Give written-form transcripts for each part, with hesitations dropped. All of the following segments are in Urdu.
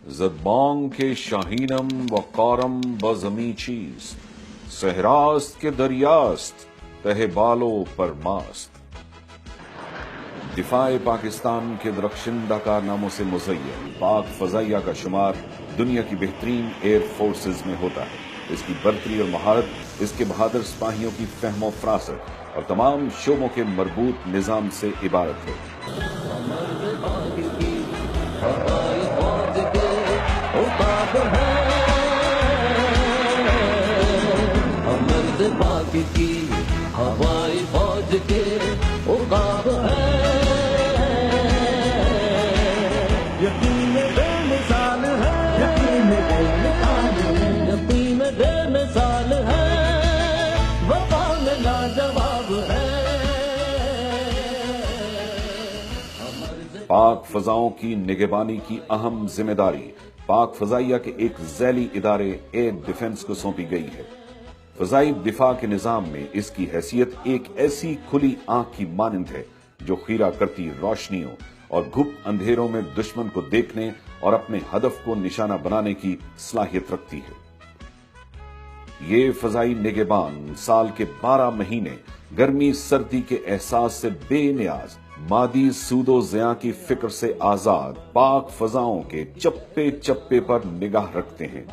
زدبانگ کے شاہینم و قارم بزمی چیز، صحراست کے دریاست تہ بالو پر ماست۔ دفاع پاکستان کے درخشندہ کارناموں سے مزین پاک فضائیہ کا شمار دنیا کی بہترین ایئر فورسز میں ہوتا ہے۔ اس کی برتری اور مہارت اس کے بہادر سپاہیوں کی فہم و فراست اور تمام شعبوں کے مربوط نظام سے عبارت ہے۔ ہوائی فوج کے عقاب ہے، یقین بے مثال ہے، یقین بے مثال ہے، وفا میں لاجواب ہے۔ پاک فضاؤں کی نگہبانی کی اہم ذمہ داری پاک فضائیہ کے ایک ذیلی ادارے ایئر ڈیفنس کو سونپی گئی ہے۔ فضائی دفاع کے نظام میں اس کی حیثیت ایک ایسی کھلی آنکھ کی مانند ہے جو خیرہ کرتی روشنیوں اور گھپ اندھیروں میں دشمن کو دیکھنے اور اپنے ہدف کو نشانہ بنانے کی صلاحیت رکھتی ہے۔ یہ فضائی نگہبان سال کے 12 مہینے گرمی سردی کے احساس سے بے نیاز، مادی سود و زیاں کی فکر سے آزاد پاک فضاؤں کے چپے چپے پر نگاہ رکھتے ہیں۔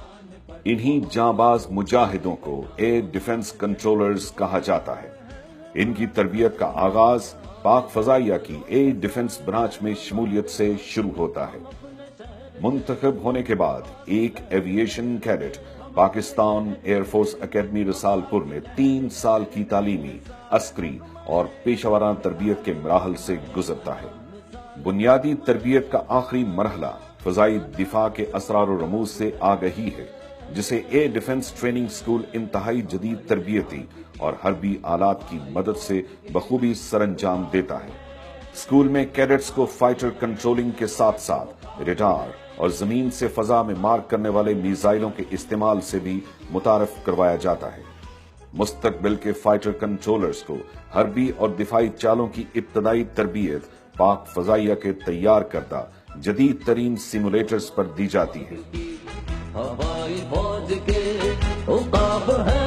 انہی جانباز مجاہدوں کو ایئر ڈیفنس کنٹرولرز کہا جاتا ہے۔ ان کی تربیت کا آغاز پاک فضائیہ کی ایئر ڈیفنس برانچ میں شمولیت سے شروع ہوتا ہے۔ منتخب ہونے کے بعد ایک aviation cadet Pakistan air force academy Risalpur میں 3 سال کی تعلیمی، عسکری اور پیشہ ورانہ تربیت کے مراحل سے گزرتا ہے۔ بنیادی تربیت کا آخری مرحلہ فضائی دفاع کے اسرار و رموز سے آگہی ہے، جسے ایئر ڈیفنس ٹریننگ سکول انتہائی جدید تربیتی اور حربی آلات کی مدد سے بخوبی سر انجام دیتا ہے۔ سکول میں کیڈٹس کو فائٹر کنٹرولنگ کے ساتھ ساتھ ریڈار اور زمین سے فضا میں مار کرنے والے میزائلوں کے استعمال سے بھی متعارف کروایا جاتا ہے۔ مستقبل کے فائٹر کنٹرولرز کو حربی اور دفاعی چالوں کی ابتدائی تربیت پاک فضائیہ کے تیار کردہ جدید ترین سیمولیٹرز پر دی جاتی ہے۔ ہوائی فوج کے عقاب ہے۔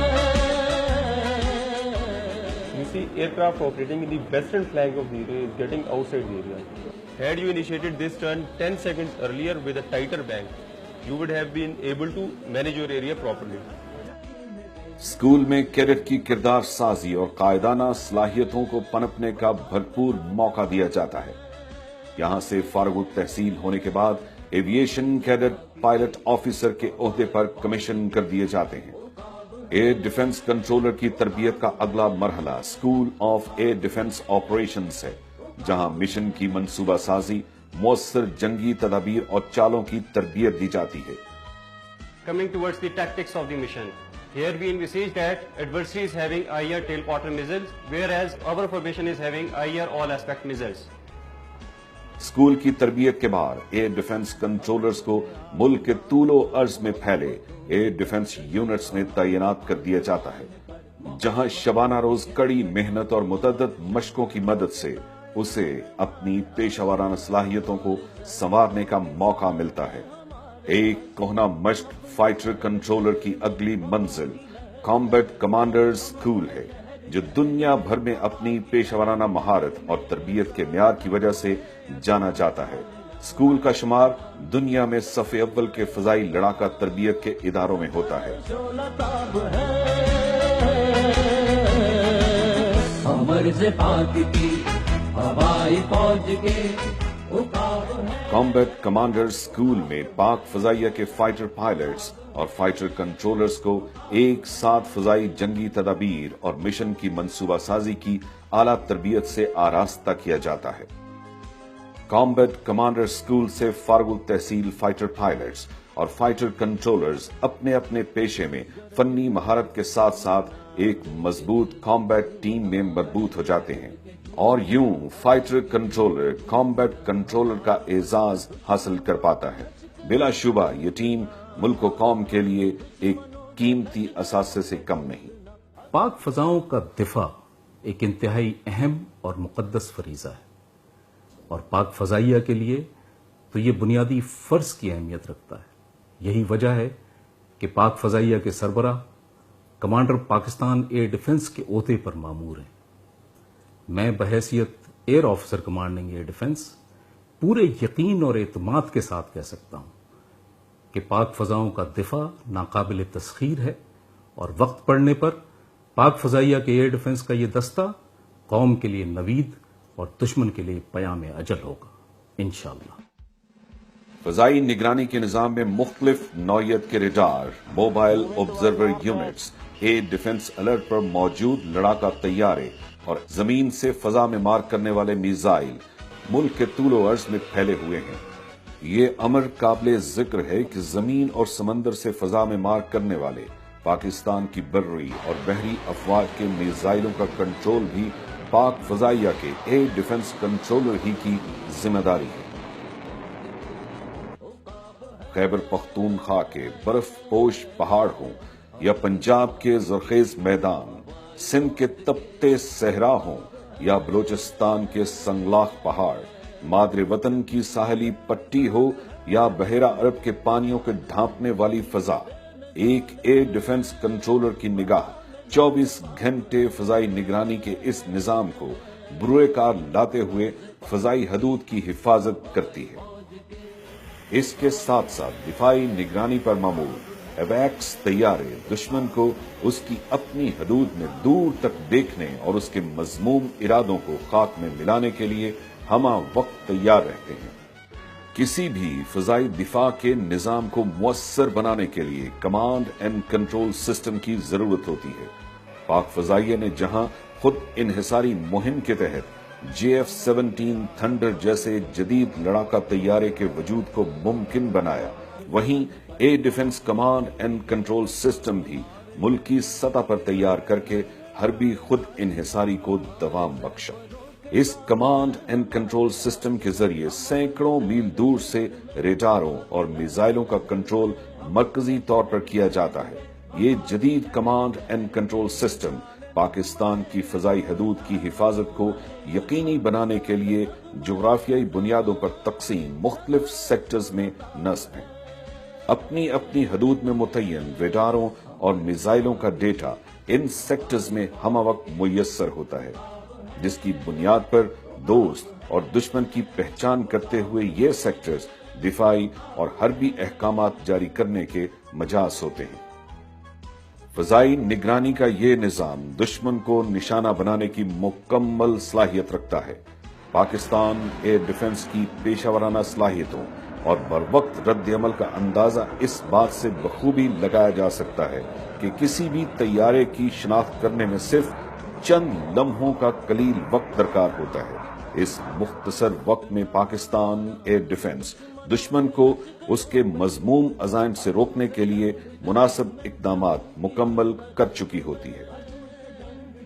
You see, aircraft operating in the western flank of the area is getting outside the area. Had you initiated this turn 10 seconds earlier with a tighter bank, you would have been able to manage your area properly. School میں کیڈٹ کی کردار سازی اور قائدانہ صلاحیتوں کو پنپنے کا بھرپور موقع دیا جاتا ہے۔ یہاں سے فارغ التحصیل ہونے کے بعد ایوییشن کیڈٹ پائلٹ آفیسر کے عہدے پر کمیشن کر دیے جاتے ہیں۔ ایئر ڈیفنس کنٹرولر کی تربیت کا اگلا مرحلہ school of air defence operations ہے، جہاں مشن کی منصوبہ سازی، مؤثر جنگی تدابیر اور چالوں کی تربیت دی جاتی ہے۔ Coming towards the tactics of the mission, here we envisage that adversary is having IR tail quarter missiles, whereas our formation is having IR all aspect missiles. School کی تربیت کے بعد ایئر ڈیفنس کنٹرولرز کو ملک کے طول و عرض میں پھیلے ایئر ڈیفنس یونٹس میں تعینات کر دیا جاتا ہے، جہاں شبانہ روز کڑی محنت اور متعدد مشقوں کی مدد سے اسے اپنی پیشہ ورانہ صلاحیتوں کو سنوارنے کا موقع ملتا ہے۔ ایک کہنہ مشق فائٹر کنٹرولر کی اگلی منزل کامبیٹ کمانڈرز اسکول ہے، جو دنیا بھر میں اپنی پیشہ ورانہ مہارت اور تربیت کے معیار کی وجہ سے جانا جاتا ہے۔ اسکول کا شمار دنیا میں صف اول کے فضائی لڑاکا تربیت کے اداروں میں ہوتا ہے۔ کامبیٹ کمانڈر اسکول میں پاک فضائیہ کے فائٹر پائلٹس اور فائٹر کنٹرولرز کو ایک ساتھ فضائی جنگی تدابیر اور مشن کی منصوبہ سازی کی اعلیٰ تربیت سے آراستہ کیا جاتا ہے۔ کامبیٹ کمانڈر اسکول سے فارغ التحصیل فائٹر پائلٹس اور فائٹر کنٹرولرز اپنے اپنے پیشے میں فنی مہارت کے ساتھ ساتھ ایک مضبوط کامبیٹ ٹیم میں مربوط ہو جاتے ہیں، اور یوں فائٹر کنٹرولر کامبیٹ کنٹرولر کا اعزاز حاصل کر پاتا ہے۔ بلا شبہ یہ ٹیم ملک و قوم کے لیے ایک قیمتی اثاثے سے کم نہیں۔ پاک فضاؤں کا دفاع ایک انتہائی اہم اور مقدس فریضہ ہے، اور پاک فضائیہ کے لیے تو یہ بنیادی فرض کی اہمیت رکھتا ہے۔ یہی وجہ ہے کہ پاک فضائیہ کے سربراہ کمانڈر پاکستان ایئر ڈیفنس کے عہدے پر مامور ہیں۔ میں بحیثیت air officer commanding air defence پورے یقین اور اعتماد کے ساتھ کہہ سکتا ہوں کہ پاک فضاؤں کا دفاع ناقابل تسخیر ہے، اور وقت پڑنے پر پاک فضائیہ کے ایئر ڈیفنس کا یہ دستہ قوم کے لیے نوید اور دشمن کے لیے پیام اجل ہوگا انشاءاللہ۔ فضائی نگرانی کے نظام میں مختلف نوعیت کے radar, mobile observer units, air defence alert پر موجود لڑاکا طیارے اور زمین سے فضا میں مار کرنے والے میزائل ملک کے طول و عرض میں پھیلے ہوئے ہیں۔ یہ امر قابل ذکر ہے کہ زمین اور سمندر سے فضا میں مار کرنے والے پاکستان کی بری اور بحری افواج کے میزائلوں کا کنٹرول بھی پاک فضائیہ کے ایئر ڈیفنس کنٹرولر ہی کی ذمہ داری ہے۔ خیبر پختونخوا کے برف پوش پہاڑ ہوں یا پنجاب کے زرخیز میدان، سندھ کے تپتے صحرا ہوں یا بلوچستان کے سنگلاخ پہاڑ، مادر وطن کی ساحلی پٹی ہو یا بحیرہ عرب کے پانیوں کے ڈھانپنے والی فضا، ایک ایئر ڈیفنس کنٹرولر کی نگاہ 24 گھنٹے فضائی نگرانی کے اس نظام کو بروئے کار لاتے ہوئے فضائی حدود کی حفاظت کرتی ہے۔ اس کے ساتھ ساتھ دفاعی نگرانی پر مامور ایویکس طیارے دشمن کو اس کی اپنی حدود میں دور تک دیکھنے اور اس کے مذموم ارادوں کو خاک میں ملانے کے لیے ہمہ وقت تیار رہتے ہیں۔ کسی بھی فضائی دفاع کے نظام کو مؤثر بنانے کے لیے کمانڈ اینڈ کنٹرول سسٹم کی ضرورت ہوتی ہے۔ پاک فضائیہ نے جہاں خود انحصاری مہم کے تحت JF-17 تھنڈر جیسے جدید لڑاکا طیارے کے وجود کو ممکن بنایا، وہیں air defence command and control system بھی ملکی سطح پر تیار کر کے حربی خود انحصاری کو دوام بخشا۔ اس کمانڈ اینڈ کنٹرول سسٹم کے ذریعے سینکڑوں میل دور سے ریڈاروں اور میزائلوں کا کنٹرول مرکزی طور پر کیا جاتا ہے۔ یہ جدید command and control system Pakistan کی فضائی حدود کی حفاظت کو یقینی بنانے کے لیے جغرافیائی بنیادوں پر تقسیم مختلف سیکٹرز میں نصب ہیں۔ اپنی اپنی حدود میں متعین ریڈاروں اور میزائلوں کا ڈیٹا ان سیکٹرز میں ہمہ وقت میسر ہوتا ہے، جس کی بنیاد پر دوست اور دشمن کی پہچان کرتے ہوئے یہ سیکٹرز دفاعی اور حربی احکامات جاری کرنے کے مجاز ہوتے ہیں۔ فضائی نگرانی کا یہ نظام دشمن کو نشانہ بنانے کی مکمل صلاحیت رکھتا ہے۔ پاکستان ایئر ڈیفنس کی پیشہ ورانہ صلاحیتوں اور بروقت رد عمل کا اندازہ اس بات سے بخوبی لگایا جا سکتا ہے کہ کسی بھی طیارے کی شناخت کرنے میں صرف چند لمحوں کا قلیل وقت درکار ہوتا ہے۔ اس مختصر وقت میں پاکستان ایئر ڈیفنس دشمن کو اس کے مذموم عزائم سے روکنے کے لیے مناسب اقدامات مکمل کر چکی ہوتی ہے۔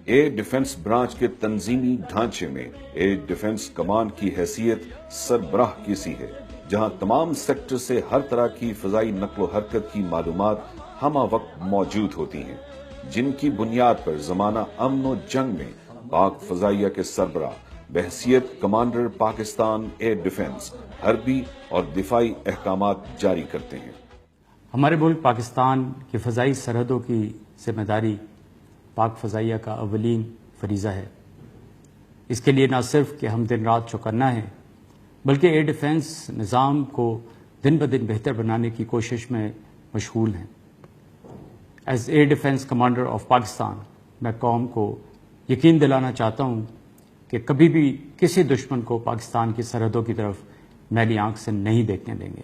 ایئر ڈیفنس برانچ کے تنظیمی ڈھانچے میں ایئر ڈیفنس کمانڈ کی حیثیت سربراہ کی سی ہے، جہاں تمام سیکٹر سے ہر طرح کی فضائی نقل و حرکت کی معلومات ہمہ وقت موجود ہوتی ہیں، جن کی بنیاد پر زمانہ امن و جنگ میں پاک فضائیہ کے سربراہ بحیثیت کمانڈر پاکستان ایئر ڈیفنس حربی اور دفاعی احکامات جاری کرتے ہیں۔ ہمارے ملک پاکستان کی فضائی سرحدوں کی ذمہ داری پاک فضائیہ کا اولین فریضہ ہے۔ اس کے لیے نہ صرف کہ ہم دن رات چوکنا ہے، بلکہ ایئر ڈیفنس نظام کو دن بدن بہتر بنانے کی کوشش میں مشغول ہیں۔ As air defence commander of Pakistan میں قوم کو یقین دلانا چاہتا ہوں کہ کبھی بھی کسی دشمن کو پاکستان کی سرحدوں کی طرف میلی آنکھ سے نہیں دیکھنے دیں گے۔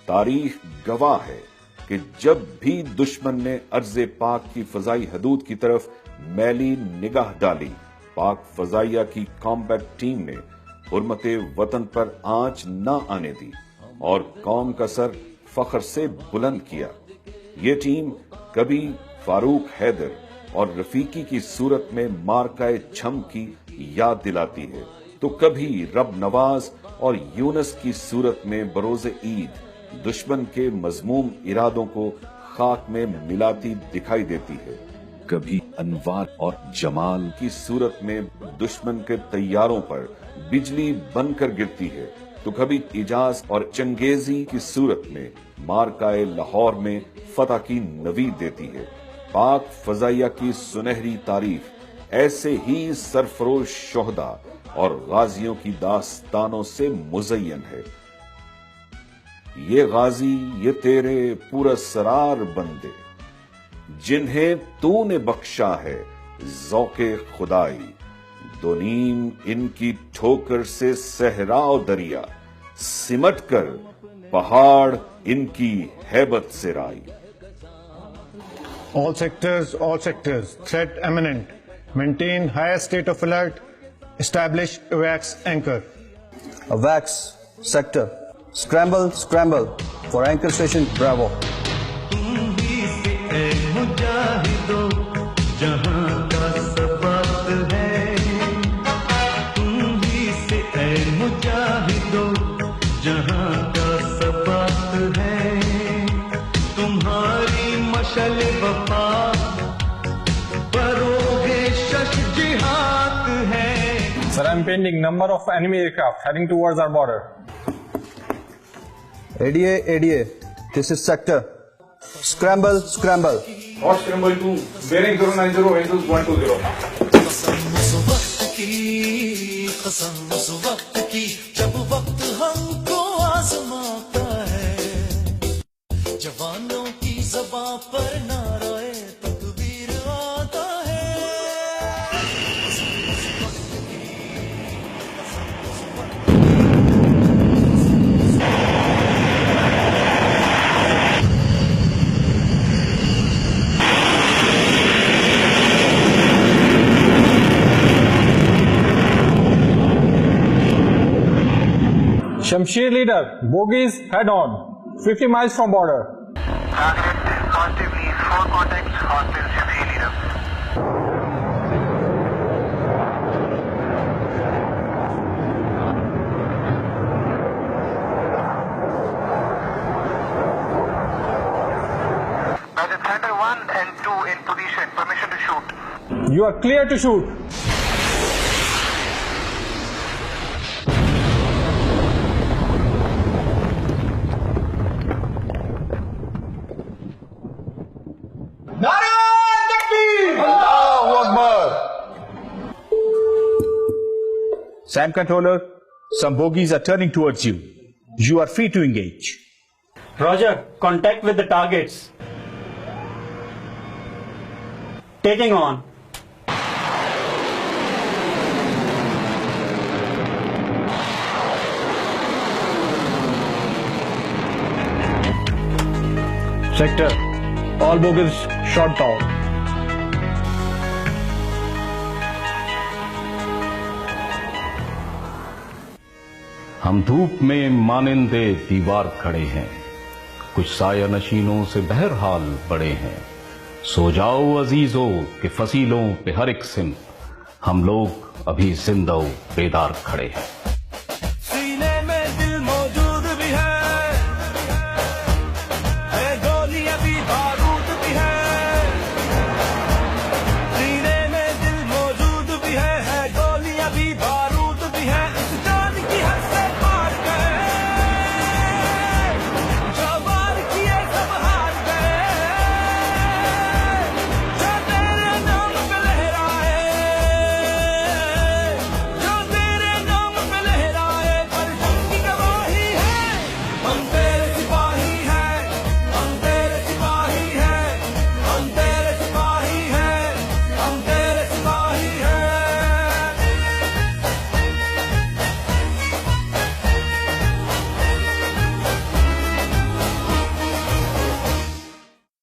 تاریخ گواہ ہے کہ جب بھی دشمن نے ارض پاک کی فضائی حدود کی طرف میلی نگاہ ڈالی، پاک فضائیہ کی کامبیٹ ٹیم نے حرمت وطن پر آنچ نہ آنے دی اور قوم کا سر فخر سے بلند کیا۔ یہ ٹیم کبھی فاروق حیدر اور رفیقی کی صورت میں مارکائے چھم کی یاد دلاتی ہے، تو کبھی رب نواز اور یونس کی صورت میں بروز عید دشمن کے مذموم ارادوں کو خاک میں ملاتی دکھائی دیتی ہے، کبھی انوار اور جمال کی صورت میں دشمن کے طیاروں پر بجلی بن کر گرتی ہے، تو کبھی ایجاز اور چنگیزی کی صورت میں مارکائے لاہور میں فتح کی نوید دیتی ہے۔ پاک فضائیہ کی سنہری تاریخ ایسے ہی سرفروش شہداء اور غازیوں کی داستانوں سے مزین ہے۔ یہ غازی، یہ تیرے پراسرار بندے، جنہیں تو نے بخشا ہے ذوق خدائی، دو نیم ان کی ٹھوکر سے صحرا و دریا، سمٹ کر پہاڑ ان کی ہیبت سے رائی۔ All sectors, threat imminent. Maintain higher state of alert. Establish AWACS anchor. AWACS sector. Scramble for anchor station Bravo. Sir, I'm pending number of enemy aircraft heading towards our border. ADA, this is sector. Scramble. Hot scramble 2, bearing 090, Windows 120. قسم اس وقت کی جب وقت ہم کو آزماتا ہے، جوانوں کی زباں پر نعرہ تکبیر آتا ہے۔ Shamsher leader, bogies head on, 50 miles from border. Targeted positively, 4 contacts, hostile Shamsher leader. Roger, Thunder 1 and 2 in position, permission to shoot. You are clear to shoot. SAM controller, some bogies are turning towards you. You are free to engage. Roger, contact with the targets. Taking on. Sector, all bogies shot down. ہم دھوپ میں مانندے دیوار کھڑے ہیں، کچھ سایہ نشینوں سے بہرحال بڑے ہیں۔ سو جاؤ عزیزو کہ فصیلوں پہ ہر ایک سمت ہم لوگ ابھی زندہ و بیدار کھڑے ہیں۔